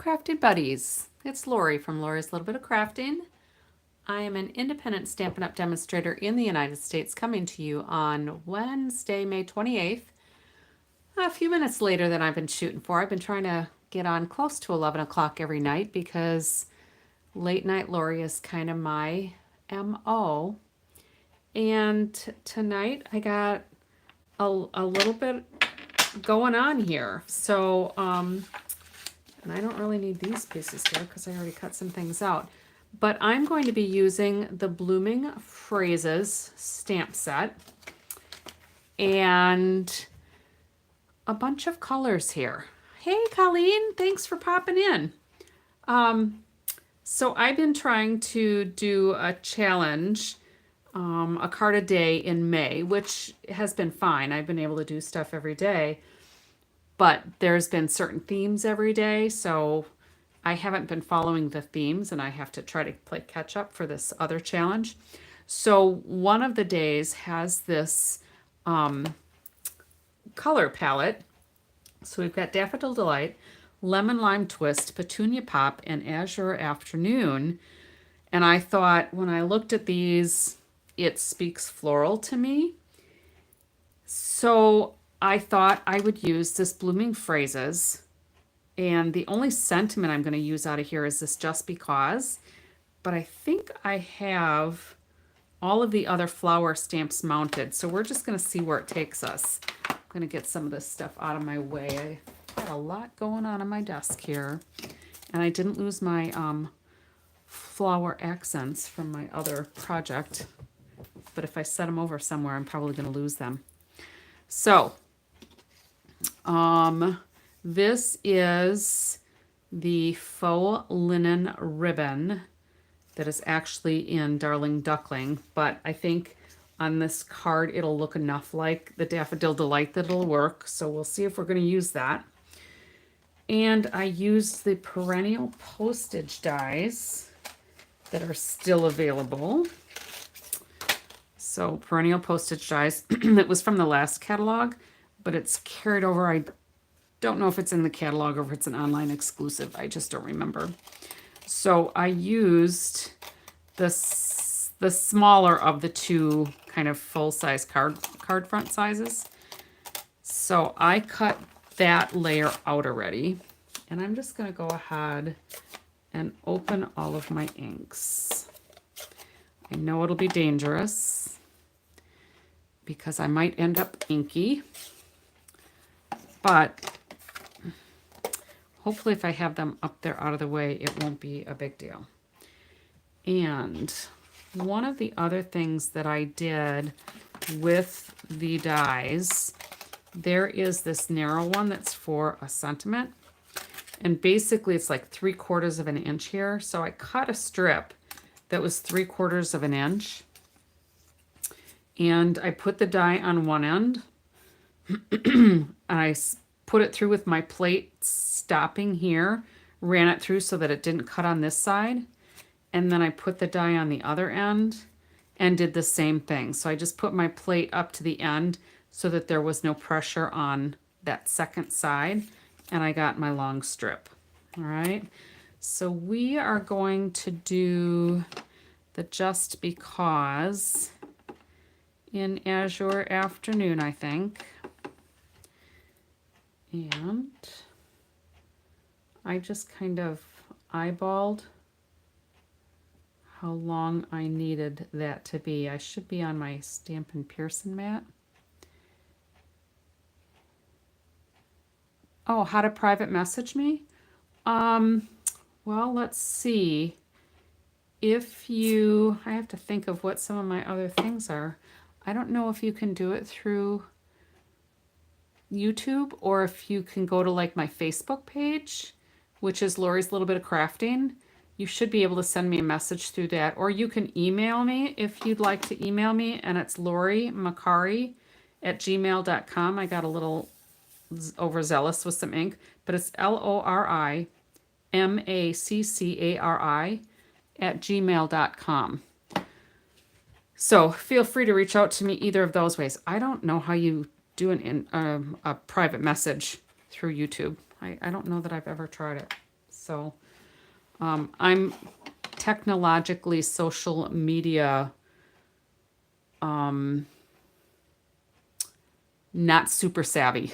crafting buddies. It's Lori from Lori's Little Bit of Crafting. I am an independent Stampin' Up! Demonstrator in the United States, coming to you on Wednesday, May 28th. A few minutes later than I've been shooting for. I've been trying to get on close to 11 o'clock every night because late night Lori is kind of my MO. And tonight I got a little bit going on here. So, and I don't really need these pieces here because I already cut some things out. But I'm going to be using the Blooming Phrases stamp set and a bunch of colors here. Hey, Colleen, thanks for popping in. So I've been trying to do a challenge, a card a day in May, which has been fine. I've been able to do stuff every day. But there's been certain themes every day, so I haven't been following the themes, and I have to try to play catch up for this other challenge. So one of the days has this color palette. So we've got Daffodil Delight, Lemon Lime Twist, Petunia Pop, and Azure Afternoon. And I thought when I looked at these, it speaks floral to me. So I thought I would use this Blooming Phrases, and the only sentiment I'm going to use out of here is this Just Because, but I think I have all of the other flower stamps mounted, so we're just going to see where it takes us. I'm going to get some of this stuff out of my way. I got a lot going on my desk here, and I didn't lose my flower accents from my other project, but if I set them over somewhere, I'm probably going to lose them. So, this is the faux linen ribbon that is actually in Darling Duckling, but I think on this card it'll look enough like the Daffodil Delight that it'll work, so we'll see if we're going to use that. And I used the perennial postage dies that are still available. So perennial postage dies, that was from the last catalog, but it's carried over. I don't know if it's in the catalog or if it's an online exclusive. I just don't remember. So I used the smaller of the two kind of full-size card front sizes. So I cut that layer out already. And I'm just going to go ahead and open all of my inks. I know it'll be dangerous because I might end up inky, but hopefully if I have them up there out of the way, it won't be a big deal. And one of the other things that I did with the dies, there is this narrow one that's for a sentiment. And basically it's like 3/4 of an inch here. So I cut a strip that was 3/4 of an inch. And I put the die on one end. And I put it through with my plate, stopping here, ran it through so that it didn't cut on this side. And then I put the die on the other end and did the same thing. So I just put my plate up to the end so that there was no pressure on that second side. And I got my long strip. All right. So we are going to do the Just Because in Azure Afternoon, I think. And I just kind of eyeballed how long I needed that to be. I should be on my Stampin' Pearson mat. Oh, how to private message me? Well, let's see. If you, I have to think of what some of my other things are. I don't know if you can do it through YouTube or if you can go to like my Facebook page, which is Lori's Little Bit of Crafting. You should be able to send me a message through that, or you can email me if you'd like to email me, and it's lorimacari@gmail.com. I got a little overzealous with some ink, but it's LORIMACCARI@gmail.com. So feel free to reach out to me either of those ways. I don't know how you do a private message through YouTube. I don't know that I've ever tried it. So I'm technologically social media not super savvy.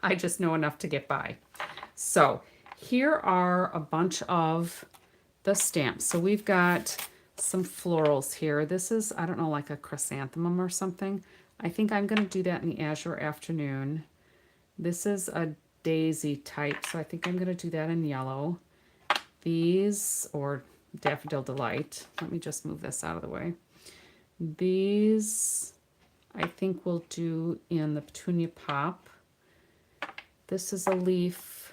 I just know enough to get by. So here are a bunch of the stamps. So we've got some florals here. This is, I don't know, like a chrysanthemum or something. I think I'm going to do that in the Azure Afternoon. This is a daisy type, so I think I'm going to do that in yellow. These, or Daffodil Delight. Let me just move this out of the way. These, I think we'll do in the Petunia Pop. This is a leaf.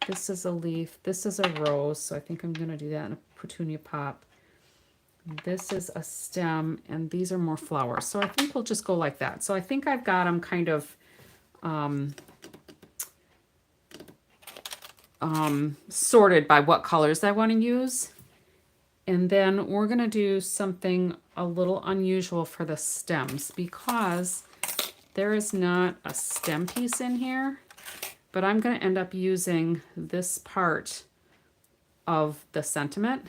This is a leaf. This is a rose, so I think I'm going to do that in a Petunia Pop. This is a stem, and these are more flowers. So I think we'll just go like that. So I think I've got them kind of sorted by what colors I want to use. And then we're going to do something a little unusual for the stems because there is not a stem piece in here, but I'm going to end up using this part of the sentiment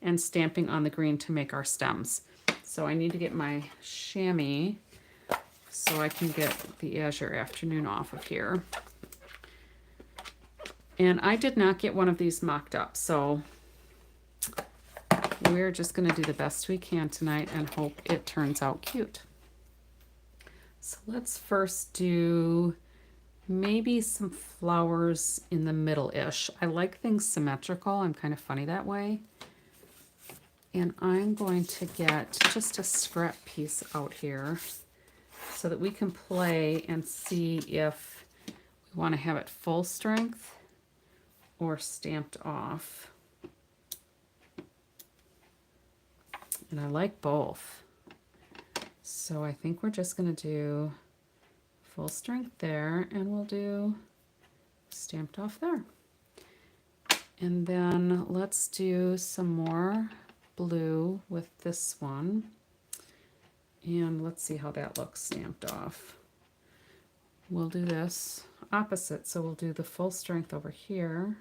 and stamping on the green to make our stems. So I need to get my chamois so I can get the Azure Afternoon off of here. And I did not get one of these mocked up, so we're just going to do the best we can tonight and hope it turns out cute. So let's first do maybe some flowers in the middle-ish. I like things symmetrical. I'm kind of funny that way. And I'm going to get just a scrap piece out here so that we can play and see if we want to have it full strength or stamped off. And I like both. So I think we're just going to do full strength there, and we'll do stamped off there. And then let's do some more blue with this one. And let's see how that looks stamped off. We'll do this opposite. So we'll do the full strength over here.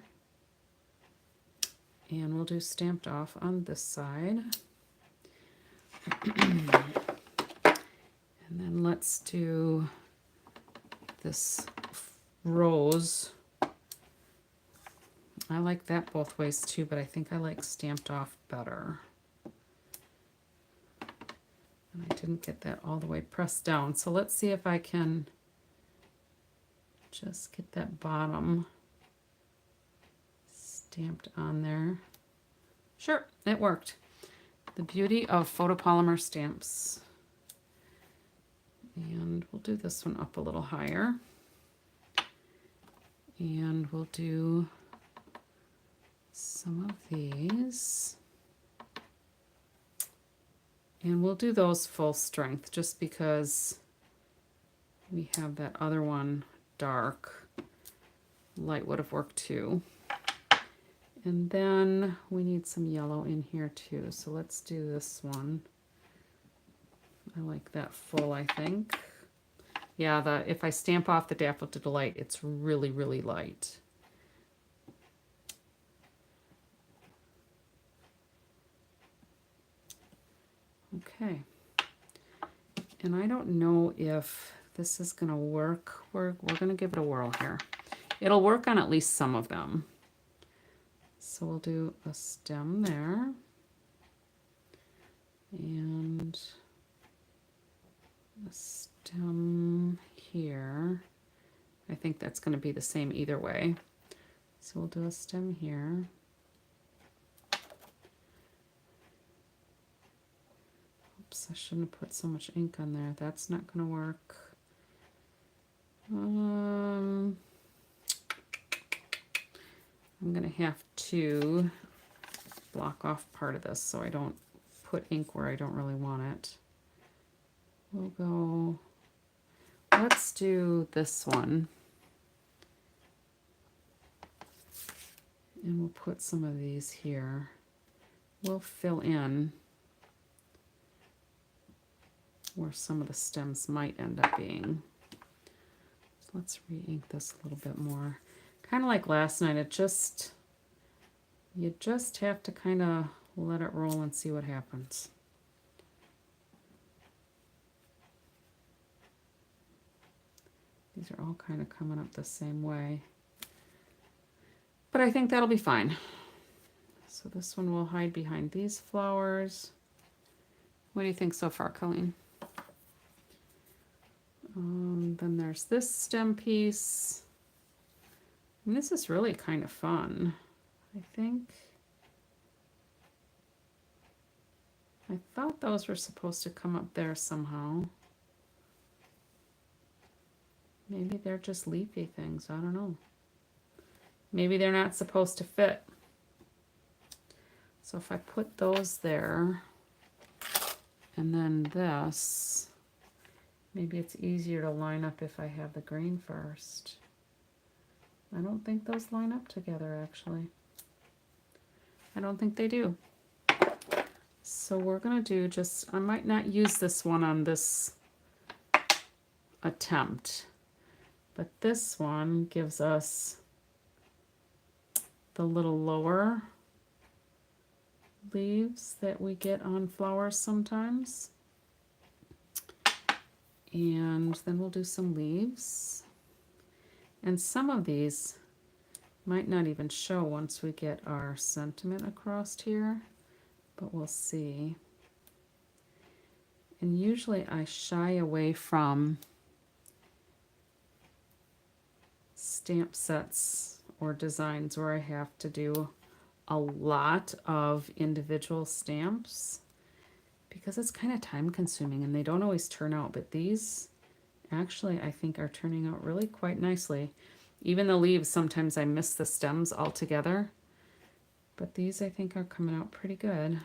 And we'll do stamped off on this side. And then let's do this rose. I like that both ways too, but I think I like stamped off better. And I didn't get that all the way pressed down. So let's see if I can just get that bottom stamped on there. Sure, it worked. The beauty of photopolymer stamps. And we'll do this one up a little higher. And we'll do some of these. And we'll do those full strength just because we have that other one dark. Light would have worked too. And then we need some yellow in here too. So let's do this one. I like that full, I think. Yeah, if I stamp off the Daffodil Delight, it's really, really light. Okay. And I don't know if this is going to work. We're going to give it a whirl here. It'll work on at least some of them. So we'll do a stem there. And a stem here. I think that's going to be the same either way. So we'll do a stem here. Oops, I shouldn't have put so much ink on there. That's not going to work. I'm going to have to block off part of this so I don't put ink where I don't really want it. We'll go, let's do this one. And we'll put some of these here. We'll fill in where some of the stems might end up being. So let's re-ink this a little bit more. Kind of like last night, it just You just have to kind of let it roll and see what happens. These are all kind of coming up the same way. But I think that'll be fine. So this one will hide behind these flowers. What do you think so far, Colleen? Then there's this stem piece. And this is really kind of fun, I think. I thought those were supposed to come up there somehow. Maybe they're just leafy things, I don't know. Maybe they're not supposed to fit. So if I put those there, and then this, maybe it's easier to line up if I have the green first. I don't think those line up together, actually. I don't think they do. So we're gonna do just, I might not use this one on this attempt, but this one gives us the little lower leaves that we get on flowers sometimes. And then we'll do some leaves. And some of these might not even show once we get our sentiment across here, but we'll see. And usually I shy away from stamp sets or designs where I have to do a lot of individual stamps because it's kind of time consuming and they don't always turn out, but these actually I think are turning out really quite nicely. Even the leaves, sometimes I miss the stems altogether, but these I think are coming out pretty good.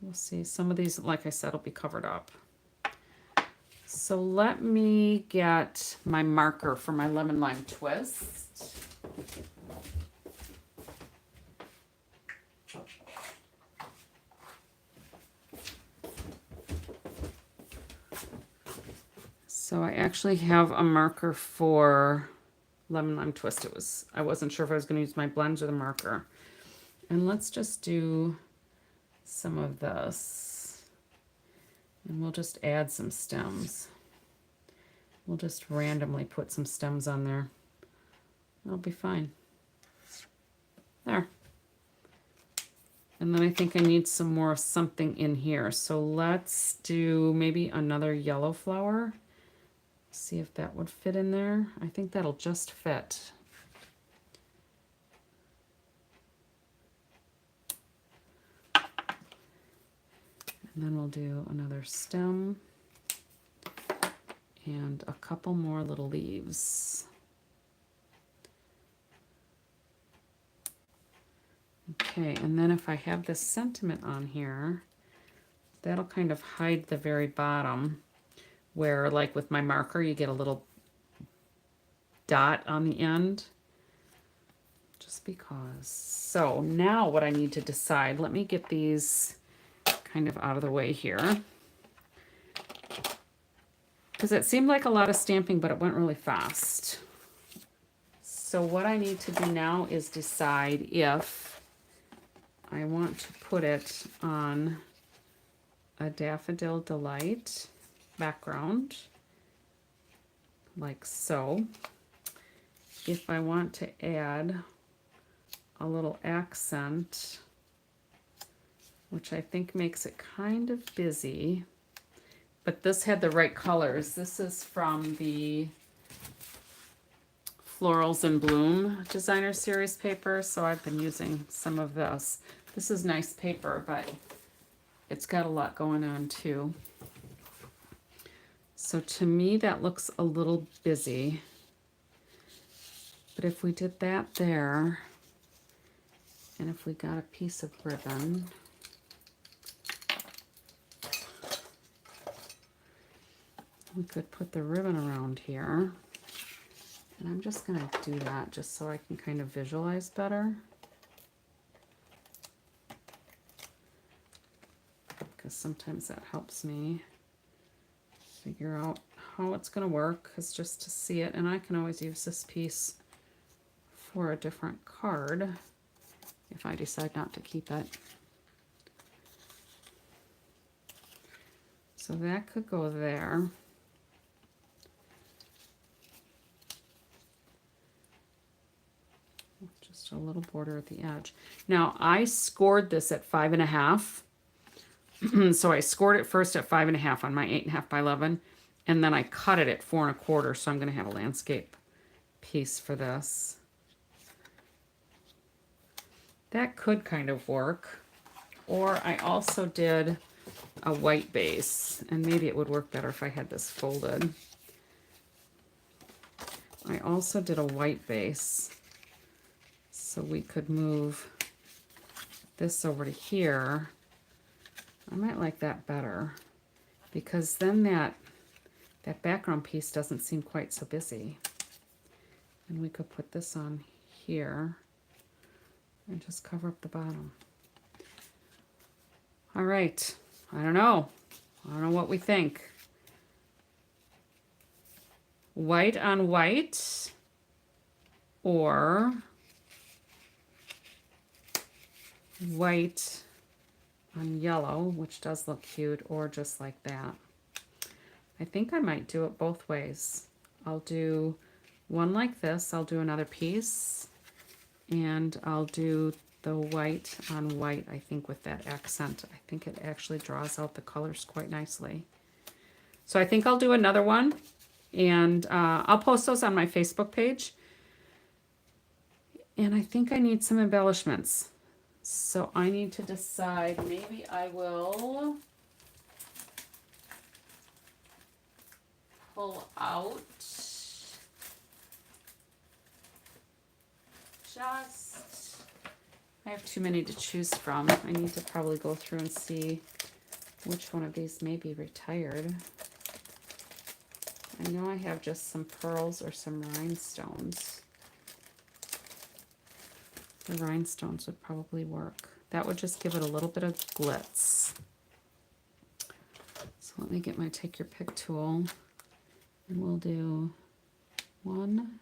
We'll see. Some of these, like I said, will be covered up. So let me get my marker for my lemon lime twist. So I actually have a marker for lemon lime twist. I wasn't sure if I was going to use my blends or the marker. And let's just do some of this. And we'll just add some stems. We'll just randomly put some stems on there. That'll be fine. There. And then I think I need some more something in here. So let's do maybe another yellow flower. See if that would fit in there. I think that'll just fit. And then we'll do another stem and a couple more little leaves. Okay, and then if I have this sentiment on here, that'll kind of hide the very bottom where, like with my marker, you get a little dot on the end. Just because. So now what I need to decide, let me get these kind of out of the way here. Because it seemed like a lot of stamping, but it went really fast. So what I need to do now is decide if I want to put it on a Daffodil Delight background, like so. If I want to add a little accent, which I think makes it kind of busy, but this had the right colors. This is from the Florals in Bloom Designer Series paper, so I've been using some of this. This is nice paper, but it's got a lot going on too. So to me, that looks a little busy. But if we did that there, and if we got a piece of ribbon, we could put the ribbon around here. And I'm just going to do that just so I can kind of visualize better. Because sometimes that helps me figure out how it's going to work, because just to see it, and I can always use this piece for a different card if I decide not to keep it. So that could go there. Just a little border at the edge. Now I scored this at 5.5. So I scored it first at 5.5 on my 8.5 by 11, and then I cut it at 4.25. So I'm going to have a landscape piece for this. That could kind of work. Or I also did a white base, and maybe it would work better if I had this folded. I also did a white base, so we could move this over to here. I might like that better, because then that background piece doesn't seem quite so busy. And we could put this on here and just cover up the bottom. All right, I don't know what we think. White on white, or white on yellow, which does look cute, or just like that. I think I might do it both ways. I'll do one like this, I'll do another piece, and I'll do the white on white, I think, with that accent. I think it actually draws out the colors quite nicely. So I think I'll do another one, and I'll post those on my Facebook page. And I think I need some embellishments. So I need to decide, maybe I will pull out I have too many to choose from. I need to probably go through and see which one of these may be retired. I know I have just some pearls or some rhinestones. The rhinestones would probably work. That would just give it a little bit of glitz. So let me get my take your pick tool, and we'll do 1,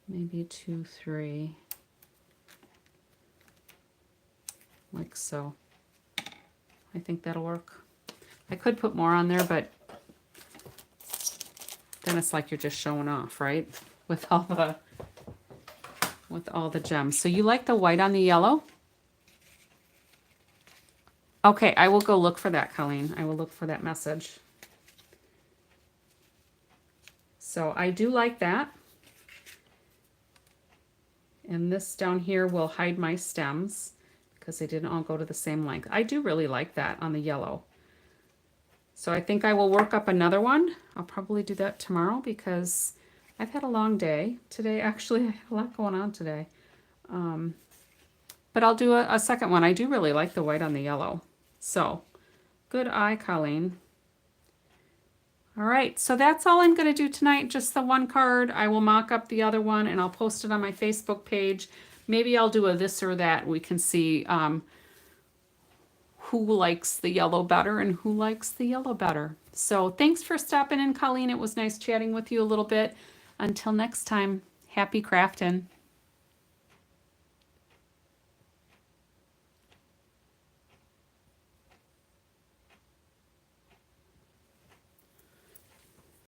maybe 2, 3, like so. I think that'll work. I could put more on there, but then it's like you're just showing off, right? With all the gems. So you like the white on the yellow? Okay, I will go look for that, Colleen. I will look for that message. So I do like that. And this down here will hide my stems because they didn't all go to the same length. I do really like that on the yellow. So I think I will work up another one. I'll probably do that tomorrow because I've had a long day today. Actually, I have a lot going on today. But I'll do a second one. I do really like the white on the yellow. So good eye, Colleen. All right, so that's all I'm going to do tonight, just the one card. I will mock up the other one and I'll post it on my Facebook page. Maybe I'll do a this or that. We can see who likes the yellow better and who likes the yellow better. So thanks for stopping in, Colleen. It was nice chatting with you a little bit. Until next time, happy crafting.